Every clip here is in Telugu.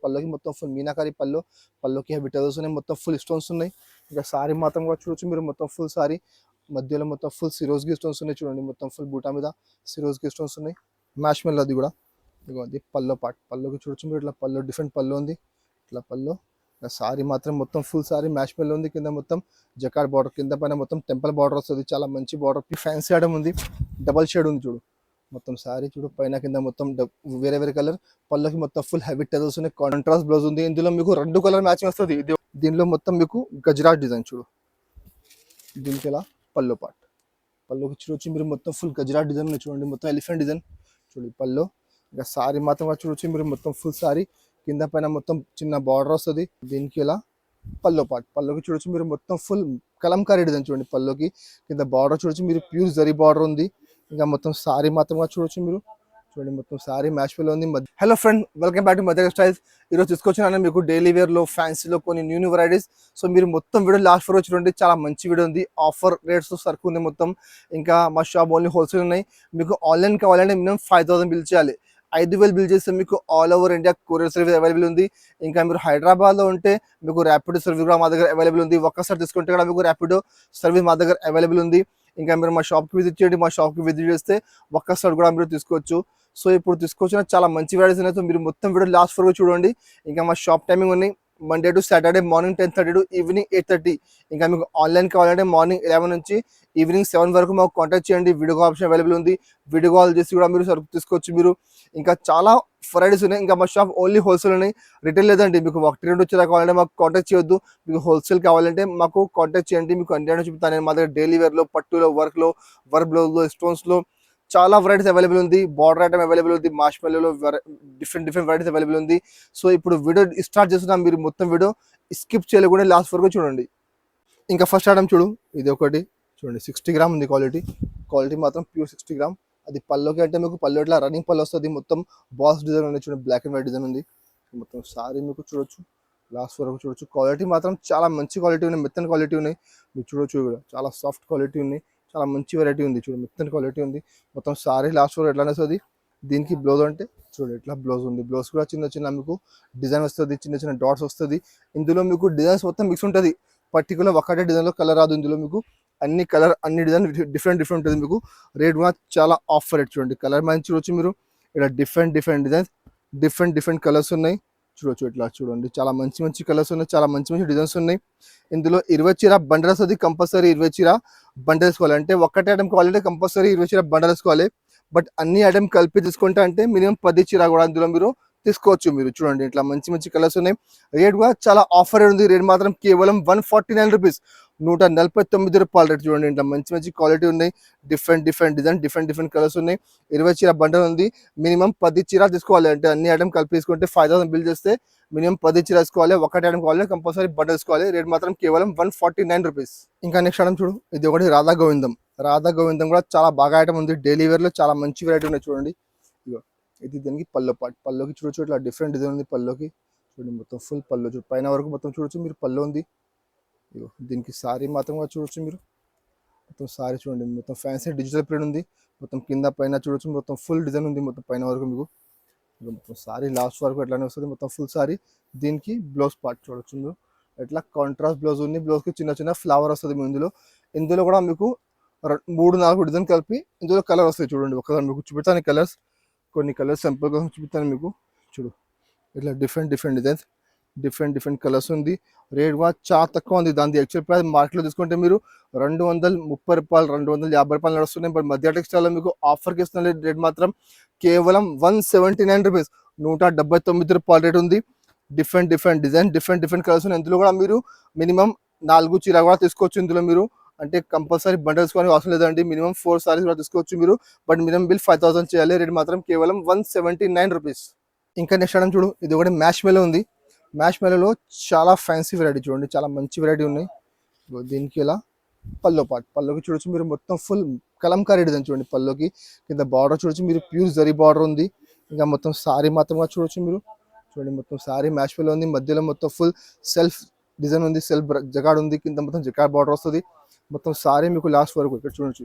పల్లోకి మొత్తం ఫుల్ మీనాకారి పల్లోకి హెవీ టజల్స్ ఉన్నాయి, మొత్తం ఫుల్ స్టోన్స్ ఉన్నాయి. ఇంకా సారీ మాత్రం కూడా చూడొచ్చు మీరు, మొత్తం ఫుల్ సారీ మధ్యలో మొత్తం ఫుల్ సిరోజ్కి స్టోన్స్ ఉన్నాయి చూడండి, మొత్తం ఫుల్ బూటా మీద సిరోజ్కి స్టోన్స్ ఉన్నాయి. మ్యాష్ మెల్ అది కూడా ఇదిగో అది పల్లో పార్ట్, పల్లోకి చూడొచ్చు మీరు ఇట్లా పల్లో డిఫరెంట్ పల్లో ఉంది ఇట్లా పల్లో. సారీ మాత్రం మొత్తం ఫుల్ సారీ మ్యాష్ మెల్ ఉంది, కింద మొత్తం జకార్డ్ బార్డర్, కింద పైన మొత్తం టెంపుల్ బార్డర్ వస్తుంది, చాలా మంచి బార్డర్. ఫ్యాన్సీ ఐటమ్ ఉంది, డబల్ షేడ్ ఉంది చూడు, మొత్తం సారీ చూడు పైన కింద మొత్తం వేరే వేరే కలర్. పళ్ళకి మొత్తం ఫుల్ హెవీ టజల్స్ ఉన్నాయి, కాంట్రాస్ట్ బ్లౌజ్ ఉంది. ఇందులో మీకు 2 కలర్ మ్యాచింగ్ వస్తుంది. దీనిలో మొత్తం మీకు గజరాట్ డిజైన్ చూడు, దీనికి ఎలా పల్లో పార్ట్, పల్లోకి చూడొచ్చు మీరు మొత్తం ఫుల్ గజరాట్ డిజైన్ చూడండి, మొత్తం ఎలిఫెంట్ డిజైన్ చూడండి పల్లో. ఇంకా సారీ మాత్రం చూడొచ్చు మీరు, మొత్తం ఫుల్ సారీ కింద పైన మొత్తం చిన్న బార్డర్ వస్తుంది. దీనికి ఎలా పల్లో పార్ట్, పల్లోకి చూడొచ్చు మీరు మొత్తం ఫుల్ కలంకారీ డిజైన్ చూడండి, పల్లోకి కింద బార్డర్ చూడొచ్చు మీరు, ప్యూర్ జరీ బార్డర్ ఉంది. ఇంకా మొత్తం సారీ మాత్రం చూడొచ్చు మీరు చూడండి, మొత్తం సారీ మ్యాచ్ లో ఉంది. Hello friend, welcome back to మధ్య స్టైల్స్. ఈరోజు తీసుకొచ్చిన మీకు డైలీ వేర్ లో ఫ్యాన్సీలో కొన్ని న్యూ వెరైటీస్. సో మీరు మొత్తం వీడియో లాస్ట్ వరకు చూడండి, చాలా మంచి వీడియో ఉంది. ఆఫర్ రేట్స్ సరుకు ఉంది మొత్తం. ఇంకా మా షాప్ ఓన్లీ హోల్సేల్ ఉన్నాయి. మీకు ఆన్లైన్ కావాలంటే మినిమం 5000 బిల్ చేయాలి. 5000 బిల్ చేస్తే మీకు all over India courier service available ఉంది. ఇంకా మీరు హైదరాబాద్లో ఉంటే మీకు ర్యాపిడో సర్వీస్ కూడా మా దగ్గర అవైలబుల్ ఉంది. ఒక్కసారి తీసుకుంటే కూడా మీకు ర్యాపిడో సర్వీస్ మా దగ్గర అవైలబుల్ ఉంది. ఇంకా మీరు మా షాప్కి విజిట్ చేయండి, మా షాప్కి విజిట్ చేస్తే ఒక్కసారి కూడా మీరు తీసుకోవచ్చు. సో ఇప్పుడు తీసుకొచ్చిన చాలా మంచి వెరైటీస్ ఉన్నాయి. సో మీరు మొత్తం వీడియో లాస్ట్ వరకు చూడండి. ఇంకా మా షాప్ టైమింగ్ ఉన్నాయి, Monday to Saturday morning 10:30 to evening 8:30. ఇంకా మీకు ఆన్లైన్ కావాలంటే మార్నింగ్ 11 నుంచి ఈవినింగ్ 7 వరకు మాకు కాంటాక్ట్ చేయండి. వీడియో కాల్ ఆప్షన్ అవైలబుల్ ఉంది, వీడియో కాల్ చేసి కూడా మీరు సరుకు తీసుకోవచ్చు మీరు. ఇంకా చాలా వెరైటీస్ ఉన్నాయి. ఇంకా మా షాప్ ఓన్లీ హోల్సేల్ ఉన్నాయి, రిటైల్ లేదండి. మీకు 1-2 వచ్చేలా కావాలంటే మాకు కాంటాక్ట్ చేయొద్దు. మీకు హోల్సేల్ కావాలంటే మాకు కాంటాక్ట్ చేయండి, మీకు అన్ని చూపుతాను నేను. మా దగ్గర డైలీ వేర్లో, పట్టులో, వర్క్లో, వర్క్ బ్లౌజ్లో, స్టోన్స్లో చాలా వెరైటీస్ అవైలబుల్ ఉంది. బార్డర్ ఐటమ్ అవైలబుల్ ఉంది, మార్ష్ మెల్లో డిఫరెంట్ వెరైటీస్ అవైలబుల్ ఉంది. సో ఇప్పుడు వీడియో స్టార్ట్ చేస్తున్నాం, మీరు మొత్తం వీడియో స్కిప్ చేయలేకుండా లాస్ట్ వరకు చూడండి. ఇంకా ఫస్ట్ ఐటమ్ చూడు, ఇది ఒకటి చూడండి, 60 గ్రామ్ ఉంది. క్వాలిటీ మాత్రం ప్యూర్ 60 గ్రామ్. అది పల్లోకి అంటే మీకు పల్లో ఇట్లా రన్నింగ్ పళ్ళు వస్తుంది, మొత్తం బాక్స్ డిజైన్ ఉంది చూడండి, బ్లాక్ అండ్ వైట్ డిజైన్ ఉంది. మొత్తం సారీ మీకు చూడొచ్చు, లాస్ట్ వరకు చూడొచ్చు. క్వాలిటీ మాత్రం చాలా మంచి క్వాలిటీ ఉన్నాయి, మెత్తన్ క్వాలిటీ ఉన్నాయి. మీరు చూడొచ్చు కూడా చాలా సాఫ్ట్ క్వాలిటీ ఉన్నాయి, చాలా మంచి వెరైటీ ఉంది చూడండి, మెత్తన్ క్వాలిటీ ఉంది. మొత్తం సారీ లాస్ట్ వరకు ఎట్లా వస్తుంది. దీనికి బ్లౌజ్ అంటే చూడండి ఇట్లా బ్లౌజ్ ఉంది. బ్లౌజ్ కూడా చిన్న మీకు డిజైన్ వస్తుంది, చిన్న డాట్స్ వస్తుంది. ఇందులో మీకు డిజైన్స్ మొత్తం మిక్స్ ఉంటుంది, పర్టికులర్ ఒకటే డిజైన్లో కలర్ రాదు. ఇందులో మీకు అన్ని కలర్ అన్ని డిజైన్ డిఫరెంట్ ఉంటుంది. మీకు రేట్ కూడా చాలా ఆఫర్ రేట్ చూడండి. కలర్ మంచి చూడొచ్చు మీరు, ఇలా డిఫరెంట్ డిజైన్స్, డిఫరెంట్ కలర్స్ ఉన్నాయి చూడొచ్చు. ఇట్లా చూడండి చాలా మంచి కలర్స్ ఉన్నాయి, చాలా మంచి డిజైన్స్ ఉన్నాయి. ఇందులో 20 చీర బండల్ వస్తుంది, కంపల్సరీ 20 చీర బండల్ వేసుకోవాలి. అంటే ఒక్కటే ఐటమ్ కావాలంటే కంపల్సరీ 20 చీర బండల్ వేసుకోవాలి. బట్ అన్ని ఐటమ్ కలిపి తీసుకుంటే అంటే మినిమం 10 చీర కూడా అందులో మీరు తీసుకోవచ్చు. మీరు చూడండి ఇట్లా మంచి కలర్స్ ఉన్నాయి. రేట్ కూడా చాలా ఆఫర్ ఉంది. రేట్ మాత్రం కేవలం 149 రూపీస్, 149 రూపాయల రేట్. చూడండి ఇట్లా మంచి క్వాలిటీ ఉన్నాయి, డిఫరెంట్ డిజైన్, డిఫరెంట్ కలర్స్ ఉన్నాయి. 20 చీర బండల్ ఉంది, మినిమం 10 చీర తీసుకోవాలి. అంటే అన్ని ఐటమ్ కలిపి తీసుకుంటే 5000 బిల్ చేస్తే మినిమం 10 చీర వేసుకోవాలి. ఒకటి ఐటమ్ కావాలి కంపల్సరీ బండల్ వేసుకోవాలి. రేట్ మాత్రం కేవలం 149 రూపీస్. ఇంకా నెక్స్ట్ ఐటమ్ చూడు, ఇది ఒకటి రాధా గోవిందం కూడా చాలా బాగా ఐటమ్ ఉంది. డైలీ వేర్లో చాలా మంచి వెరైటీ ఉన్నాయి చూడండి. ఇగో ఇది దీనికి పల్లో పార్ట్, పల్లోకి చూడొచ్చు ఇట్లా డిఫరెంట్ డిజైన్ ఉంది. పల్లోకి చూడండి మొత్తం ఫుల్ పల్లో చూడు, పైన వరకు మొత్తం చూడొచ్చు మీరు, పల్లో ఉంది. ఇగో దీనికి సారీ మాత్రం కూడా చూడొచ్చు మీరు, మొత్తం సారీ చూడండి, మొత్తం ఫ్యాన్సీ డిజిటల్ ప్రింట్ ఉంది. మొత్తం కింద పైన చూడొచ్చు, మొత్తం ఫుల్ డిజైన్ ఉంది మొత్తం పైన వరకు మీకు. మొత్తం సారీ లాస్ట్ వరకు ఎట్లానే వస్తుంది, మొత్తం ఫుల్ సారీ. దీనికి బ్లౌజ్ పార్ట్ చూడొచ్చు మీరు, ఎట్లా కాంట్రాస్ట్ బ్లౌజ్ ఉంది. బ్లౌజ్కి చిన్న ఫ్లవర్ వస్తుంది ఇందులో కూడా మీకు 3-4 డిజైన్ కలిపి ఇందులో కలర్ వస్తాయి చూడండి. ఒకసారి మీకు చూపిస్తాను కలర్స్, కొన్ని కలర్స్ సింపుల్ కోసం చూపిస్తాను మీకు. చూడు ఇట్లా డిఫరెంట్ డిజైన్స్, డిఫరెంట్ కలర్స్ ఉంది. రేట్ కూడా చాలా తక్కువ ఉంది. దాని యాక్చువల్ ప్రైస్ మార్కెట్లో తీసుకుంటే మీరు 230 రూపాయలు, 250 రూపాయలు నడుస్తున్నాయి. బట్ మధ్య టెక్స్టైల్లో మీకు ఆఫర్కి ఇస్తున్న రేట్ మాత్రం కేవలం 179 రూపీస్, 179 రూపాయల రేట్ ఉంది. డిఫరెంట్ డిజైన్, డిఫరెంట్ కలర్స్ ఉన్నాయి. ఇందులో కూడా మీరు మినిమం 4 చీర కూడా తీసుకోవచ్చు. ఇందులో మీరు అంటే కంపల్సరీ బండల్స్ కానీ అవసరం లేదండి, మినిమం 4 సారీస్ కూడా తీసుకోవచ్చు మీరు. బట్ మినిమం బిల్ 5000 చేయాలి. రేట్ మాత్రం కేవలం 179 రూపీస్. ఇంకా నెక్స్ట్ ఐటమ్ చూడు, ఇది ఒకటి మ్యాష్ మెల్లో ఉంది. మ్యాష్ మెల్లో చాలా ఫ్యాన్సీ వెరైటీ చూడండి, చాలా మంచి వెరైటీ ఉన్నాయి. దీనికి ఇలా పల్లో పార్ట్, పల్లోకి చూడొచ్చు మీరు, మొత్తం ఫుల్ కలంకారీ డిజైన్ చూడండి. పల్లోకి కింద బార్డర్ చూడొచ్చు మీరు, ప్యూర్ జరీ బార్డర్ ఉంది. ఇంకా మొత్తం సారీ మాత్రం చూడొచ్చు మీరు, చూడండి మొత్తం సారీ మ్యాష్ మెల్లో ఉంది. మధ్యలో మొత్తం ఫుల్ సెల్ఫ్ డిజైన్ ఉంది, సెల్ఫ్ జకాడ్ ఉంది. కింద మొత్తం జకాడ్ బార్డర్ వస్తుంది. మొత్తం సారీ మీకు లాస్ట్ వరకు ఇక్కడ చూడొచ్చు,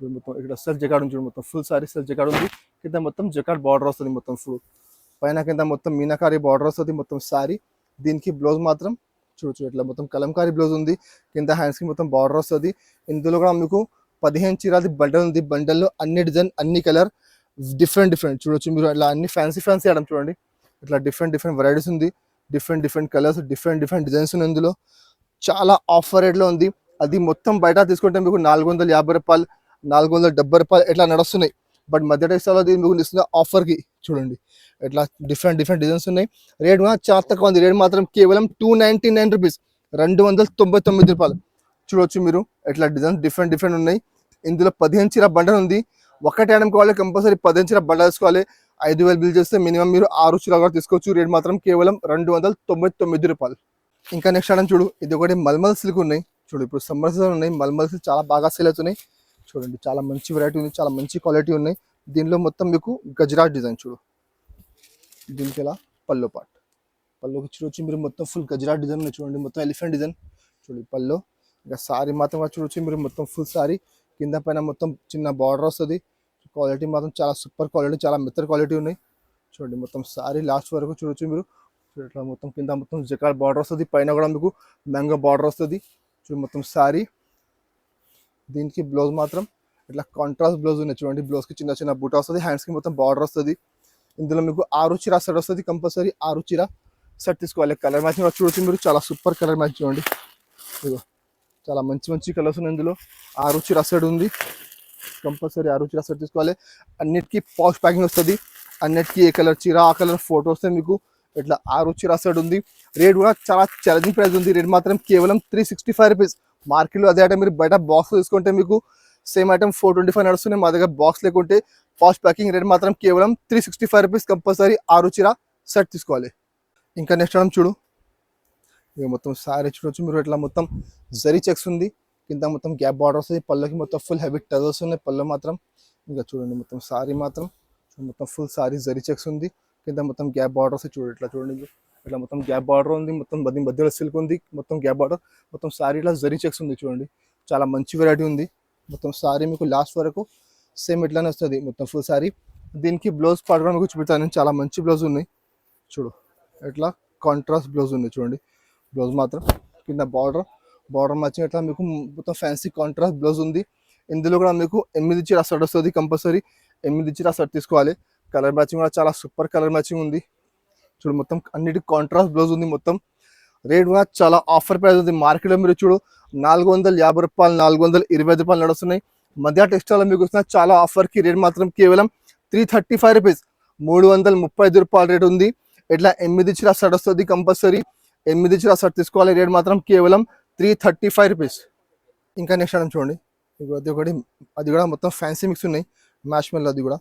మొత్తం ఇక్కడ సెల్ఫ్ జకాడ్ ఉంది చూడండి. మొత్తం ఫుల్ సారీ సెల్ఫ్ జకాడ్ ఉంది. కింద మొత్తం జకాడ్ బార్డర్ వస్తుంది మొత్తం ఫుల్. పైన కింద మొత్తం మీనాకారి బార్డర్ వస్తుంది మొత్తం సారీ. దీనికి బ్లౌజ్ మాత్రం చూడొచ్చు ఇట్లా మొత్తం కలంకారీ బ్లౌజ్ ఉంది. కింద హ్యాండ్స్కి మొత్తం బార్డర్ వస్తుంది. ఇందులో కూడా మీకు 15 చీరది బండల్ ఉంది. బండల్లో అన్ని డిజైన్ అన్ని కలర్ డిఫరెంట్ చూడొచ్చు మీరు. ఇట్లా అన్ని ఫ్యాన్సీ ఐటమ్ చూడండి. ఇట్లా డిఫరెంట్ వెరైటీస్ ఉంది. డిఫరెంట్ కలర్స్ డిఫరెంట్ డిజైన్స్ ఉన్నాయి. ఇందులో చాలా ఆఫర్ రేట్లో ఉంది. అది మొత్తం బయట తీసుకుంటే మీకు 450 రూపాయలు 470 రూపాయలు ఇట్లా నడుస్తున్నాయి. బట్ మధ్య టెక్స్టైల్లో మీకు ఇస్తున్న ఆఫర్కి చూడండి ఇట్లా డిఫరెంట్ డిజైన్స్ ఉన్నాయి. రేట్ కూడా చాలా తక్కువ ఉంది. రేట్ మాత్రం కేవలం 299 రూపీస్, 299 రూపాయలు. చూడొచ్చు మీరు ఇట్లా డిజైన్స్ డిఫరెంట్ ఉన్నాయి. ఇందులో 15 చీర బండల్ ఉంది. ఒకటి ఐటమ్ కావాలి కంపల్సరీ 15 చీర బండల్ తీసుకోవాలి. 5,000 బిల్ చేస్తే మినిమం మీరు 6 చీర కూడా తీసుకోవచ్చు. రేట్ మాత్రం కేవలం 299 రూపాయలు. ఇంకా నెక్స్ట్ ఐటమ్ చూడు, ఇది ఒకటి మల్మల్ సిల్క్ ఉన్నాయి. చూడు ఇప్పుడు సమ్మర్ సీజన్ ఉన్నాయి. మల్మల్ సిల్క్ చాలా బాగా సేల్ అవుతున్నాయి. చూడండి చాలా మంచి వెరైటీ ఉంది, చాలా మంచి క్వాలిటీ ఉన్నాయి. దీనిలో మొత్తం మీకు గజరాట్ డిజైన్ చూడు. దీనికి ఎలా పల్లో పార్ట్, పల్లోకి చూడొచ్చు మీరు మొత్తం ఫుల్ గజరాట్ డిజైన్ ఉన్నాయి. చూడండి మొత్తం ఎలిఫెంట్ డిజైన్ చూడు పల్లో. ఇంకా సారీ మాత్రం చూడొచ్చు మీరు మొత్తం ఫుల్ సారీ. కింద పైన మొత్తం చిన్న బార్డర్ వస్తుంది. క్వాలిటీ మాత్రం చాలా సూపర్ క్వాలిటీ, చాలా మెత్తర్ క్వాలిటీ ఉన్నాయి. చూడండి మొత్తం సారీ లాస్ట్ వరకు చూడొచ్చు మీరు. ఇట్లా మొత్తం కింద మొత్తం జకార్డ్ బార్డర్ వస్తుంది. పైన కూడా మీకు మ్యాంగో బార్డర్ వస్తుంది. చూడు మొత్తం సారీ. దీనికి బ్లౌజ్ మాత్రం ఇట్లా కాంట్రాస్ట్ బ్లౌజ్ ఉన్నాయి. చూడండి బ్లౌజ్కి చిన్న బూటా వస్తుంది. హ్యాండ్స్కి మొత్తం బార్డర్ వస్తుంది. ఇందులో మీకు 6 చీర సెట్ వస్తుంది. కంపల్సరీ 6 చీర సెట్ తీసుకోవాలి. కలర్ మ్యాచింగ్ చూడొచ్చు మీరు, చాలా సూపర్ కలర్ మ్యాచ్ చూడండి. ఇదిగో చాలా మంచి కలర్స్ ఉన్నాయి. ఇందులో 6 చీర సెట్ ఉంది. కంపల్సరీ 6 చీర సెట్ తీసుకోవాలి. అన్నిటికీ పాష్ ప్యాకింగ్ వస్తుంది. అన్నిటికీ ఏ కలర్ చీర ఆ కలర్ ఫోటో వస్తే మీకు ఇట్లా 6 చీర సెట్ ఉంది. రేట్ కూడా చాలా ఛాలెంజింగ్ ప్రైస్ ఉంది. రేట్ మాత్రం కేవలం 365 రూపీస్. మార్కెట్లో అదే ఐటమ్ మీరు బయట బాక్స్ తీసుకుంటే మీకు సేమ్ ఐటమ్ 425 నడుస్తున్నాయి. మా దగ్గర బాక్స్ లేకుంటే పాష్ ప్యాకింగ్. రేట్ మాత్రం కేవలం 365 రూపీస్. కంపల్సరీ 6 చీర సెట్ తీసుకోవాలి. ఇంకా నెక్స్ట్ ఐటమ్ చూడు, ఇక మొత్తం సారీ చూడొచ్చు మీరు. ఇట్లా మొత్తం జరీ చెక్స్ ఉంది. కింద మొత్తం గ్యాప్ బార్డర్ వస్తుంది. పళ్ళకి మొత్తం ఫుల్ హెవీ టజల్స్ ఉన్నాయి. పళ్ళు మాత్రం ఇంకా చూడండి మొత్తం సారీ మాత్రం మొత్తం ఫుల్ సారీ జరీ చెక్స్ ఉంది. కింద మొత్తం గ్యాప్ బార్డర్ వస్తుంది. చూడండి ఇట్లా చూడండి ఇట్లా మొత్తం గ్యాప్ బార్డర్ ఉంది. మొత్తం మధ్యలో సిల్క్ ఉంది. మొత్తం గ్యాప్ బార్డర్ మొత్తం సారీ ఇట్లా జరీ చెక్స్ ఉంది. చూడండి చాలా మంచి వెరైటీ ఉంది. మొత్తం సారీ మీకు లాస్ట్ వరకు సేమ్ ఇట్లానే వస్తుంది మొత్తం ఫుల్ సారీ. దీనికి బ్లౌజ్ పార్ట్ కూడా మీకు చూపిస్తాను. చాలా మంచి బ్లౌజ్ ఉన్నాయి. చూడు ఇట్లా కాంట్రాస్ట్ బ్లౌజ్ ఉంది. చూడండి బ్లౌజ్ మాత్రం కింద బార్డర్ మ్యాచింగ్ ఇట్లా మీకు మొత్తం ఫ్యాన్సీ కాంట్రాస్ట్ బ్లౌజ్ ఉంది. ఇందులో కూడా మీకు 8 చీర సెట్ వస్తుంది. కంపల్సరీ 8 చీర సెట్ తీసుకోవాలి. కలర్ మ్యాచింగ్ కూడా చాలా సూపర్ కలర్ మ్యాచింగ్ ఉంది. చూడు మొత్తం అన్నిటి కాంట్రాస్ట్ బ్లౌజ్ ఉంది. మొత్తం రేట్ కూడా చాలా ఆఫర్ ప్రైస్ ఉంది. మార్కెట్లో మీరు చూడు 450 రూపాయలు 425 రూపాయలు నడుస్తున్నాయి. మధ్య టెక్స్టైల్లో మీకు వస్తున్న చాలా ఆఫర్కి రేట్ మాత్రం కేవలం 335 రూపీస్, 335 రూపాయల రేట్ ఉంది. ఇట్లా 8 చీర సెట్ వస్తుంది. కంపల్సరీ 8 చీర సెట్ తీసుకోవాలి. రేట్ మాత్రం కేవలం 335 రూపీస్. ఇంకా నెక్స్ట్ ఐటమ్ చూడండి, అది కూడా మొత్తం ఫ్యాన్సీ మిక్స్ ఉన్నాయి. మ్యాష్ మెల్ అది కూడా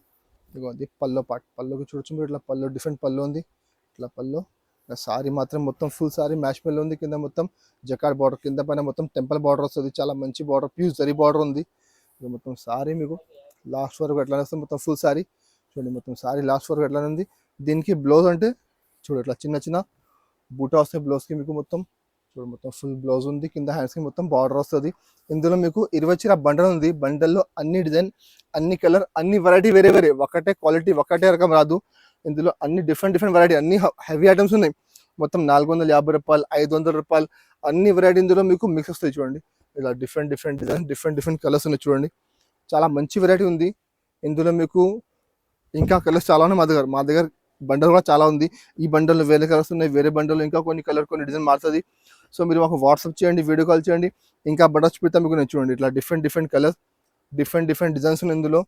ఇగో అది పల్లో పార్ట్. పల్లోకి చూడొచ్చు మీరు. ఇట్లా పల్లో డిఫరెంట్ పల్లో ఉంది. ఇట్లా పల్లో సారీ మాత్రం మొత్తం ఫుల్ సారీ మ్యాష్ మెల్ ఉంది. కింద మొత్తం జకార్డ్ బార్డర్, కింద పైన మొత్తం టెంపుల్ బార్డర్ వస్తుంది. చాలా మంచి బార్డర్, ప్యూజ్ జరీ బార్డర్ ఉంది. ఇక మొత్తం సారీ మీకు లాస్ట్ వరకు ఎట్లా వస్తుంది. మొత్తం ఫుల్ సారీ చూడండి. మొత్తం సారీ లాస్ట్ వరకు ఎట్లా ఉంది. దీనికి బ్లౌజ్ అంటే చూడు ఇట్లా చిన్న బూటా వస్తాయి బ్లౌజ్కి మీకు. మొత్తం చూడు మొత్తం ఫుల్ బ్లౌజ్ ఉంది. కింద హ్యాండ్స్కి మొత్తం బార్డర్ వస్తుంది. ఇందులో మీకు 20 చీర బండల్ ఉంది. బండల్లో అన్ని డిజైన్ అన్ని కలర్ అన్ని వెరైటీ వేరే ఒకటే క్వాలిటీ ఒకటే రకం రాదు. ఇందులో అన్ని డిఫరెంట్ వెరైటీ అన్ని హెవీ ఐటమ్స్ ఉన్నాయి. మొత్తం 450 రూపాయలు 500 రూపాయలు అన్ని వెరైటీ ఇందులో మీకు మిక్స్ వస్తాయి. చూడండి ఇలా డిఫరెంట్ డిజైన్ డిఫరెంట్ కలర్స్ ఉన్నాయి. చూడండి చాలా మంచి వెరైటీ ఉంది. ఇందులో మీకు ఇంకా కలర్స్ చాలా ఉన్నాయి. మా దగ్గర బండల్ కూడా చాలా ఉంది. ఈ బండల్ వేరే కలర్స్ ఉన్నాయి. వేరే బండల్ ఇంకా కొన్ని డిజైన్ మారుతుంది. సో మీరు మాకు వాట్సాప్ చేయండి, వీడియో కాల్ చేయండి. ఇంకా బండల్స్ పెడతా మీకు నేను చూడండి. ఇట్లా డిఫరెంట్ కలర్స్ డిఫరెంట్ డిజైన్స్ ఉన్నాయి ఇందులో.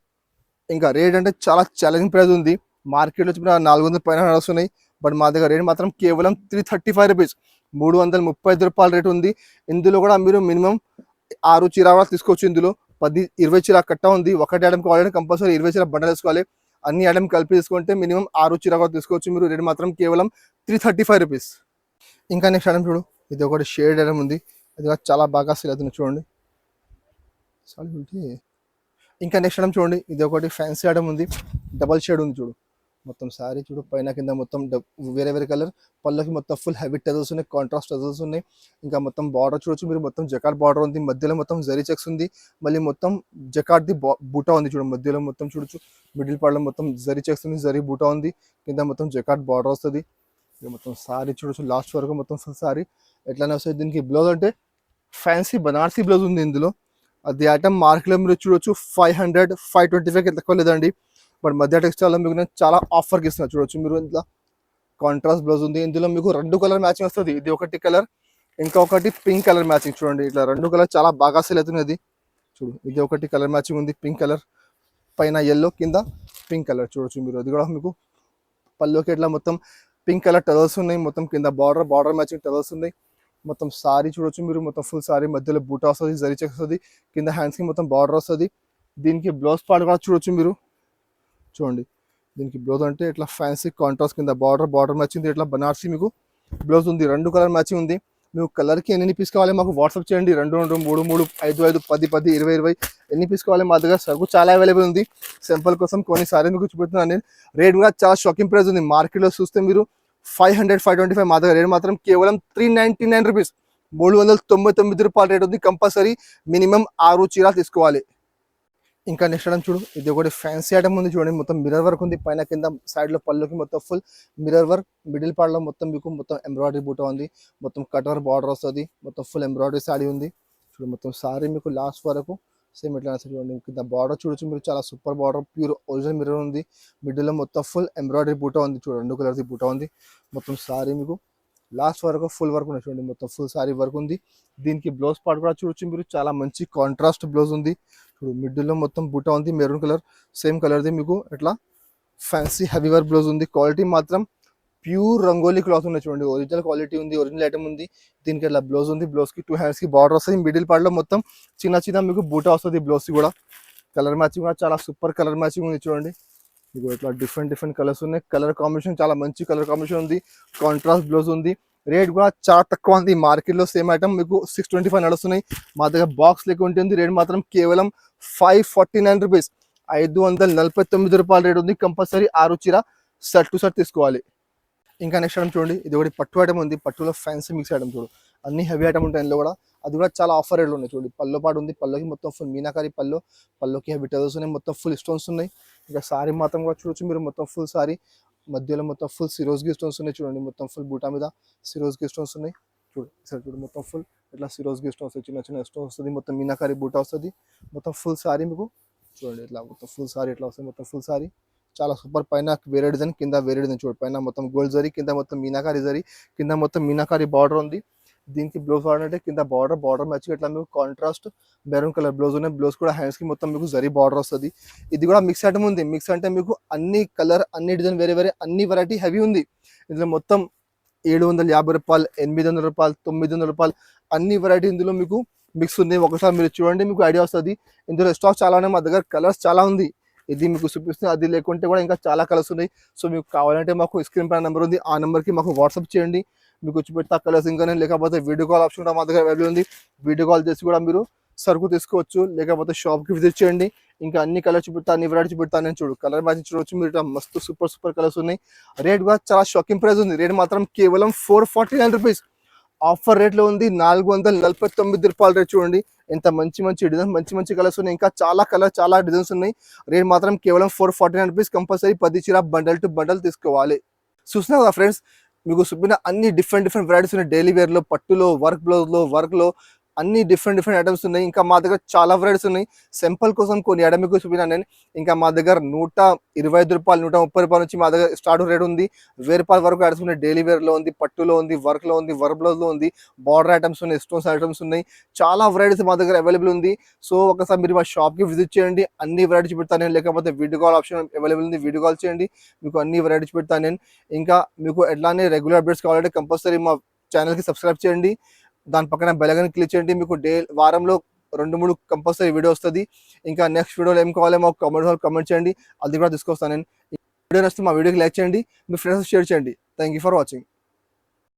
ఇంకా రేట్ అంటే చాలా ఛాలెంజింగ్ ప్రైస్ ఉంది. మార్కెట్లో చెప్పిన 400 పైన నడుస్తున్నాయి. బట్ మా దగ్గర రేట్ మాత్రం కేవలం 335 రూపీస్, 335 రూపాయల రేట్ ఉంది. ఇందులో కూడా మీరు మినిమం 6 చీర కూడా తీసుకోవచ్చు. ఇందులో 10-20 చీర కట్ట ఉంది. ఒకటి ఐటమ్ కావాలంటే కంపల్సరీ 20 చీర బండలు వేసుకోవాలి. అన్ని ఐటమ్ కలిపి తీసుకుంటే మినిమం 6 చీర కూడా తీసుకోవచ్చు మీరు. రేట్ మాత్రం కేవలం 335 రూపీస్. ఇంకా నెక్స్ట్ ఐటమ్ చూడు, ఇది ఒకటి షేడ్ ఐటమ్ ఉంది. అది చాలా బాగా సేల్ అవుతుంది. చూడండి ఇంకా నెక్స్ట్ ఐటమ్ చూడండి, ఇది ఒకటి ఫ్యాన్సీ ఐటమ్ ఉంది. డబల్ షేడ్ ఉంది. చూడు మొత్తం శారీ చూడు పైన కింద మొత్తం వేరే వేరే కలర్. పళ్ళకి మొత్తం ఫుల్ హెవీ టజల్స్ ఉన్నాయి, కాంట్రాస్ట్ టజల్స్ ఉన్నాయి. ఇంకా మొత్తం బార్డర్ చూడొచ్చు మీరు, మొత్తం జకార్డ్ బార్డర్ ఉంది, మధ్యలో మొత్తం జరీ చెక్స్ ఉంది. మళ్ళీ మొత్తం జకార్డ్ది బూటా ఉంది చూడండి, మధ్యలో మొత్తం చూడొచ్చు. మిడిల్ పార్ట్లో మొత్తం జరీ చెక్స్ ఉంది, జరీ బూటా ఉంది. కింద మొత్తం జకార్డ్ బార్డర్ వస్తుంది. ఇక మొత్తం సారీ చూడొచ్చు లాస్ట్ వరకు మొత్తం ఫుల్ సారీ ఎట్లానే వస్తుంది. దీనికి బ్లౌజ్ అంటే ఫ్యాన్సీ బనారసీ బ్లౌజ్ ఉంది ఇందులో. అది ఐటమ్ మార్కెట్లో మీరు చూడొచ్చు 500, 525 తక్కువ లేదండి. బట్ మధ్య టెక్స్టైల్లో మీకు నేను చాలా ఆఫర్కి ఇస్తున్నా. చూడొచ్చు మీరు, ఇంట్లో కాంట్రాస్ట్ బ్లౌజ్ ఉంది. ఇందులో మీకు 2 కలర్ మ్యాచింగ్ వస్తుంది. ఇది ఒకటి కలర్, ఇంకా ఒకటి పింక్ కలర్ మ్యాచింగ్. చూడండి ఇట్లా 2 కలర్ చాలా బాగా సేల్ అవుతున్నది. చూడు ఇది ఒకటి కలర్ మ్యాచింగ్ ఉంది, పింక్ కలర్, పైన ఎల్లో కింద పింక్ కలర్. చూడొచ్చు మీరు, అది కూడా మీకు పళ్ళుకి ఇట్లా మొత్తం పింక్ కలర్ టవల్స్ ఉన్నాయి. మొత్తం కింద బార్డర్ మ్యాచింగ్ టవల్స్ ఉన్నాయి. మొత్తం సారీ చూడొచ్చు మీరు, మొత్తం ఫుల్ సారీ మధ్యలో బూటా వస్తుంది, జరీ చెక్ వస్తుంది. కింద హ్యాండ్స్కి మొత్తం బార్డర్ వస్తుంది. దీనికి బ్లౌజ్ పార్ట్ కూడా చూడొచ్చు మీరు. చూడండి దీనికి బ్లౌజ్ అంటే ఇట్లా ఫ్యాన్సీ కాంట్రాస్ట్ కింద బార్డర్ మ్యాచింగ్, ఇట్లా బనార్సీ మీకు బ్లౌజ్ ఉంది. 2 కలర్ మ్యాచింగ్ ఉంది. మీకు కలర్కి ఎన్ని పీస్ కావాలి మాకు వాట్సాప్ చేయండి. 2, 2, 3, 3, 5, 5, 10, 10, 20, 20 ఎన్ని పీస్ కావాలి. మా దగ్గర సరుకు చాలా అవైలబుల్ ఉంది. సింపుల్ కోసం కొన్ని సారీ మీకు చూపెడుతున్నాను నేను. రేట్ కూడా చాలా షాకింగ్ ప్రైస్ ఉంది. మార్కెట్లో చూస్తే మీరు 500, 525, మా దగ్గర రేట్ మాత్రం కేవలం 399 రూపీస్, 399 రూపాయల రేట్ ఉంది. కంపల్సరీ మినిమం 6 చీరలు తీసుకోవాలి. ఇంకా నెక్స్ట్ ఐటమ్ చూడు, ఇది ఒకటి ఫ్యాన్సీ ఐటమ్ ఉంది చూడండి. మొత్తం మిర్రర్ వర్క్ ఉంది, పైన కింద సైడ్లో పళ్ళుకి మొత్తం ఫుల్ మిర్రర్ వర్క్. మిడిల్ పార్ట్లో మొత్తం మీకు మొత్తం ఎంబ్రాయిడరీ బూటా ఉంది. మొత్తం కటర్ బార్డర్ వస్తుంది. మొత్తం ఫుల్ ఎంబ్రాయిడరీ సారీ ఉంది. చూడు మొత్తం సారీ మీకు లాస్ట్ వరకు సేమ్ ఎట్లా చూడండి. కింద బార్డర్ చూడొచ్చు మీరు, చాలా super border, pure original mirror ఉంది. మిడిల్లో మొత్తం ఫుల్ ఎంబ్రాయిడరీ బూటా ఉంది. చూడండి 2 కలర్ది బూటా ఉంది. మొత్తం సారీ మీకు లాస్ట్ వరకు ఫుల్ వర్క్ ఉంది. చూడండి మొత్తం ఫుల్ సారీ వర్క్ ఉంది. దీనికి బ్లౌజ్ పార్ట్ కూడా చూడొచ్చు మీరు, చాలా మంచి కాంట్రాస్ట్ బ్లౌజ్ ఉంది. చూడు మిడిల్లో మొత్తం బూటా ఉంది, మెరూన్ కలర్ సేమ్ కలర్ది మీకు ఇట్లా ఫ్యాన్సీ హెవీ వర్క్ బ్లౌజ్ ఉంది. క్వాలిటీ మాత్రం ప్యూర్ రంగోలీ క్లాత్ ఉన్నాయి. చూడండి ఒరిజినల్ క్వాలిటీ ఉంది, ఒరిజినల్ ఐటమ్ ఉంది. దీనికి ఇట్లా బ్లౌజ్ ఉంది. బ్లౌజ్కి 2 హ్యాండ్స్కి బార్డర్ వస్తుంది. మిడిల్ పార్ట్లో మొత్తం చిన్న మీకు బూటా వస్తుంది. బ్లౌజ్కి కూడా కలర్ మ్యాచింగ్ కూడా చాలా సూపర్ కలర్ మ్యాచింగ్ ఉంది. చూడండి మీకు ఇట్లా డిఫరెంట్ కలర్స్ ఉన్నాయి. కలర్ కాంబినేషన్ చాలా మంచి కలర్ కాంబినేషన్ ఉంది. కాంట్రాస్ట్ బ్లౌజ్ ఉంది. రేట్ కూడా చాలా తక్కువ ఉంది. మార్కెట్లో సేమ్ ఐటమ్ మీకు 625 నడుస్తున్నాయి. మా దగ్గర బాక్స్ లెక్క ఉంటుంది. రేట్ మాత్రం కేవలం 549 రూపీస్, 549 రూపాయల రేట్ ఉంది. కంపల్సరీ 6 చీర సెట్ టు సెట్ తీసుకోవాలి. ఇంకా నెక్స్ట్ ఐటమ్ చూడండి, ఇది ఒకటి పట్టు ఐటమ్ ఉంది. పట్టులో ఫ్యాన్సీ మిక్స్ ఐటమ్ చూడు, అన్ని హెవీ ఐటమ్ ఉంటాయి ఇందులో కూడా. అది కూడా చాలా ఆఫర్ రేట్లు ఉన్నాయి. చూడండి పల్లో పాటు ఉంది. పల్లోకి మొత్తం ఫుల్ మీనాకారి పల్లోకి హెవీ టజల్స్ ఉన్నాయి. మొత్తం ఫుల్ స్టోన్స్ ఉన్నాయి. ఇంకా సారీ మాత్రం కూడా చూడొచ్చు మీరు, మొత్తం ఫుల్ సారీ మధ్యలో మొత్తం ఫుల్ సిరోజ్కి స్టోన్స్ ఉన్నాయి. చూడండి మొత్తం ఫుల్ బూటా మీద సిరోజ్కి స్టోన్స్ ఉన్నాయి. చూడు మొత్తం ఫుల్ ఇట్లా సిరోజ్కి స్టోన్స్ చిన్న స్టోన్స్ వస్తుంది. మొత్తం మీనాకారి బూటా వస్తుంది. మొత్తం ఫుల్ సారీ మీకు చూడండి ఇట్లా మొత్తం ఫుల్ సారీ ఇట్లా వస్తుంది. మొత్తం ఫుల్ సారీ చాలా సూపర్. పైన వేరే డిజైన్, కింద వేరే డిజైన్. చూడు పైన మొత్తం గోల్డ్ జరీ, కింద మొత్తం మీనాకారి జరీ, కింద మొత్తం మీనాకారి బార్డర్ ఉంది. దీనికి బ్లౌజ్ వాడంటే కింద బార్డర్ మ్యాచ్ ఇట్లా మీకు కాంట్రాస్ట్ మెరూన్ కలర్ బ్లౌజ్ ఉన్నాయి. బ్లౌజ్ కూడా హ్యాండ్స్కి మొత్తం మీకు జరీ బార్డర్ వస్తుంది. ఇది కూడా మిక్స్ ఐటమ్ ఉంది. మిక్స్ అంటే మీకు అన్ని కలర్, అన్ని డిజైన్, వేరే అన్ని వెరైటీ హెవీ ఉంది. ఇందులో మొత్తం 750 రూపాయలు, 800 రూపాయలు, 900 రూపాయలు అన్ని వెరైటీ ఇందులో మీకు మిక్స్ ఉంది. ఒకసారి మీరు చూడండి, మీకు ఐడియా వస్తుంది. ఇందులో స్టాక్ చాలా ఉన్నాయి. మా దగ్గర కలర్స్ చాలా ఉంది. ఇది మీకు చూపిస్తుంది. అది లేకుంటే కూడా ఇంకా చాలా కలర్స్ ఉన్నాయి. సో మీకు కావాలంటే మాకు స్క్రీన్ పైన నెంబర్ ఉంది, ఆ నెంబర్కి మాకు వాట్సాప్ చేయండి. మీకు వచ్చి పెడతా కలర్స్. ఇంకా లేకపోతే వీడియో కాల్ ఆప్షన్ కూడా మా దగ్గర అవైలబుల్ ఉంది. వీడియో కాల్ చేసి కూడా మీరు సరుకు తీసుకోవచ్చు. లేకపోతే షాప్కి విజిట్ చేయండి. ఇంకా అన్ని కలర్ చూపెడతా, అన్ని వెరైటీ చూపెడతా. నేను చూడు కలర్ మ్యాచింగ్ చూడవచ్చు మీరు. ఇట్లా మస్తు సూపర్ కలర్స్ ఉన్నాయి. రేట్ కూడా చాలా షాకింగ్ ప్రైస్ ఉంది. రేట్ మాత్రం కేవలం 449 రూపీస్ ఆఫర్ రేట్లో ఉంది. 449 రూపాయల రేట్. చూడండి ఎంత మంచి డిజైన్, మంచి కలర్స్ ఉన్నాయి. ఇంకా చాలా డిజైన్స్ ఉన్నాయి. రేట్ మాత్రం కేవలం 449 రూపీస్. కంపల్సరీ 10 చీర బండల్ టు బండల్ తీసుకోవాలి. చూస్తున్నా కదా ఫ్రెండ్స్, మీకు చూపిన అన్ని డిఫరెంట్ వెరైటీస్ ఉన్నాయి. డైలీ వేర్లో, పట్టులో, వర్క్ బ్లౌజ్లో, వర్క్లో అన్ని డిఫరెంట్ ఐటమ్స్ ఉన్నాయి. ఇంకా మా దగ్గర చాలా వెరైటీస్ ఉన్నాయి. సింపుల్ కోసం కొన్ని ఐటమ్ మీకు చూపినా నేను. ఇంకా మా దగ్గర 125 రూపాయలు, 130 రూపాయల నుంచి మా దగ్గర స్టార్ట్ రేట్ ఉంది. 1000 రూపాయల వరకు ఐటమ్స్ ఉన్నాయి. డైలీ వేర్లో ఉంది, పట్టులో ఉంది, వర్క్లో ఉంది, వర్క్ బ్లౌజ్లో ఉంది, బార్డర్ ఐటమ్స్ ఉన్నాయి, స్టోన్స్ ఐటమ్స్ ఉన్నాయి. చాలా వెరైటీస్ మా దగ్గర అవైలబుల్ ఉంది. సో ఒకసారి మీరు మా షాప్కి విజిట్ చేయండి. అన్ని వెరైటీ చూపెడతాను నేను. లేకపోతే వీడియో కాల్ ఆప్షన్ అవైలబుల్ ఉంది, వీడియో కాల్ చేయండి. మీకు అన్ని వెరైటీ చూపెడతాను నేను. ఇంకా మీకు ఎట్లానే రెగ్యులర్ అప్డేట్స్ కావాలంటే కంపల్సరీ మా ఛానల్కి సబ్స్క్రైబ్ చేయండి. దాని పక్కన బెల్ ఐకాన్ క్లిక్ చేయండి. మీకు వారంలో 2-3 కంపల్సరీ వీడియో వస్తుంది. ఇంకా నెక్స్ట్ వీడియోలో ఏం కావాలో మాకు కామెంట్ చేయండి. అది కూడా తీసుకొస్తాను నేను. వీడియో నచ్చితే మా వీడియోకి లైక్ చేయండి, మీ ఫ్రెండ్స్ షేర్ చేయండి. Thank you for watching.